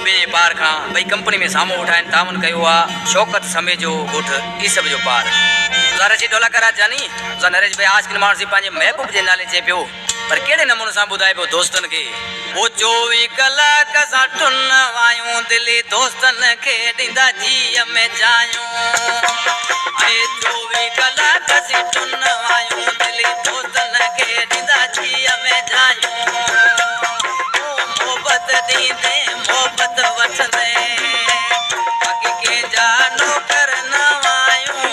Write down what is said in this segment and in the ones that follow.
बॉम्बे पार खां भई कंपनी में साम्हूं उठाइन तावन कयो आहे शौकत समय जो ॻोठ ई सब जो पार ज़ारची ढोला करा जानी ज़ा नरेश भाई आज के माण्हू सी पंहिंजे महबूब जे नाले चए पियो पर कहिड़े नमूने सां ॿुधाए पियो दोस्तनि खे वो 24 कलाक सां टुन वायूं दिली दोस्तनि खे ॾींदा जीअ में जायूं 24 कलाक सी टुन वायूं दिली दोस्तनि खे ॾींदा जीअ में जायूं मोहब्बत ॾींदे मोहब्बत वठंदे बाक़ी कंहिंजा नौकर न आहियूं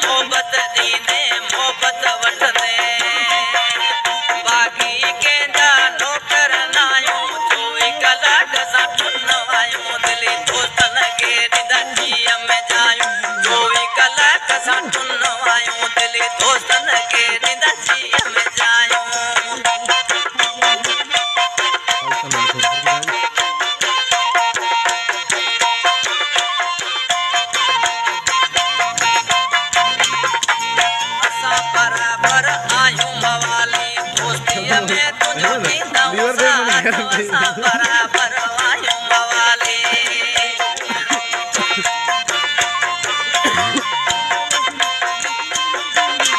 मोहब्बत ॾींदे मोहब्बत वठंदे बाक़ी कंहिंजा नौकर न आहियूं 24 कलाक सां टुन आहियूं दिली दोस्तनि खे ॾींदा जीअ में जायूं 24 कलाक सां टुन आहियूं दिली दोस्तनि खे ॾींदा जीअ में जायूं बराबर आयूं मवाली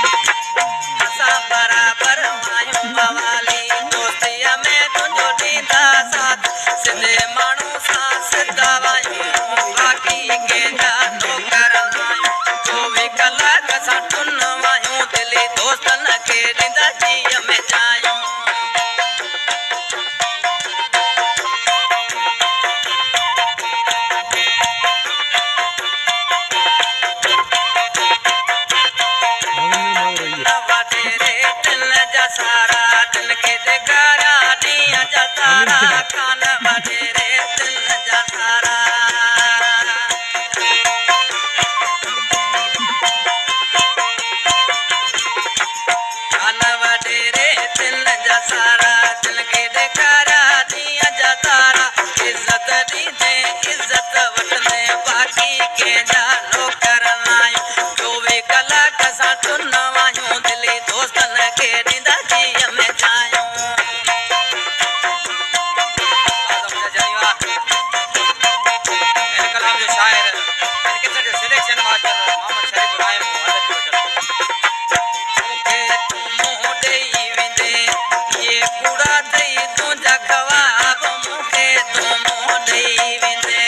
असां बराबर आयूं मवाली दोस्तीअ में तुंहिंजो ॾींदा साथ सिधे माण्हू सां सिधा आहियूं बाक़ी कंहिंजा नौकर आहियूं 24 कलाक सां टुन आहियूं दिली दोस्तनि खे ॾींदा जीअ में जायूं सारा दिल के देखारा दिया जा तारा कान वडेरे दिल जा सारा कान वडेरे दिल जा सारा दिल के देखारा दिया जा तारा इज्जत दीदे इज्जत वठंदे बाकी कंहिंजा नौकर न आहियूं 24 कलाक सां टुन आहियूं दिली दोस्तनि खे ॾींदा जीअ में जायूं कलाम जो शायर किस्म जो सिलेक्शन मास्टर मोहम्मद शरीफ इब्राहिम मुंहुं ॾेई वेंदे ये कूड़ा अथई तुंहिंजा ख़वाब मूंखे तूं मुंहुं ॾेई वेंदे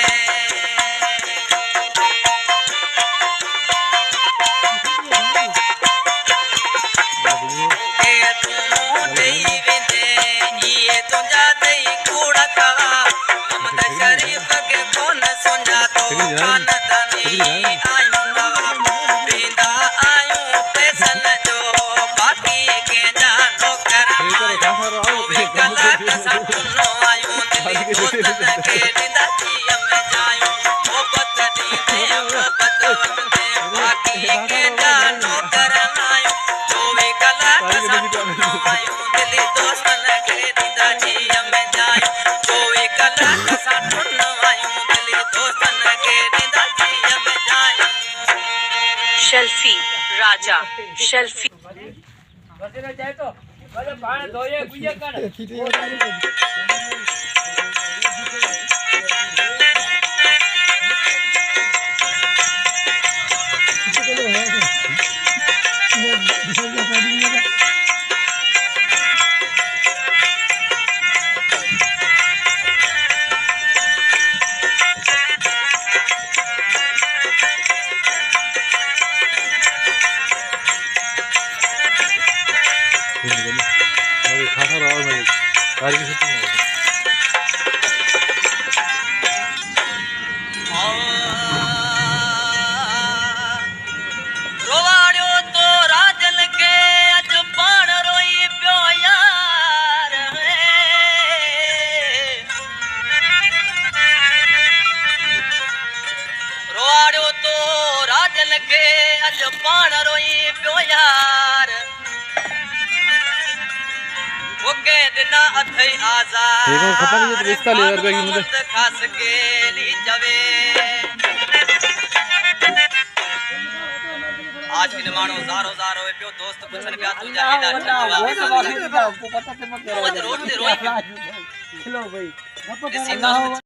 तुंहिंजा अथई कूड़ा ख़वाब मोहम्मद शरीफ खे कोन सुञातो खानदानी आहियूं नवाब ॾींदा आहियूं पैसनि जो बाक़ी कंहिंजा नौकर आहियूं 24 कलाक सां टुन आहियूं दिली दोस्तनि खे ॾींदा जीअ में जायूं मोहब्बत ॾींदे मोहब्बत वठंदे बाक़ी कंहिंजा नौकर न आहियूं 24 कलाक सां टुन आहियूं दिली दोस्तनि खे ॾींदा जीअ में जायूं 24 कलाक सां टुन आहियूं दिली दोस्तनि खे ॾींदा जीअ में जायूं शेल्फी राजा शेल्फी बसेरो जाए तो भले पाण धोए गुजे कर रोवाड़ियो तो राजन के अज पाण रोई पियो यार रोवाड़ियो तो राजन के अज पाण रोई पियो यार ओके दिना अथई आजाद खास के ली जवे आज के मानो ज़ारो ज़ारो पियो दोस्त पुछन पिया तुंजा हेडा ठंडवा रोड ते रोई खिलो भाई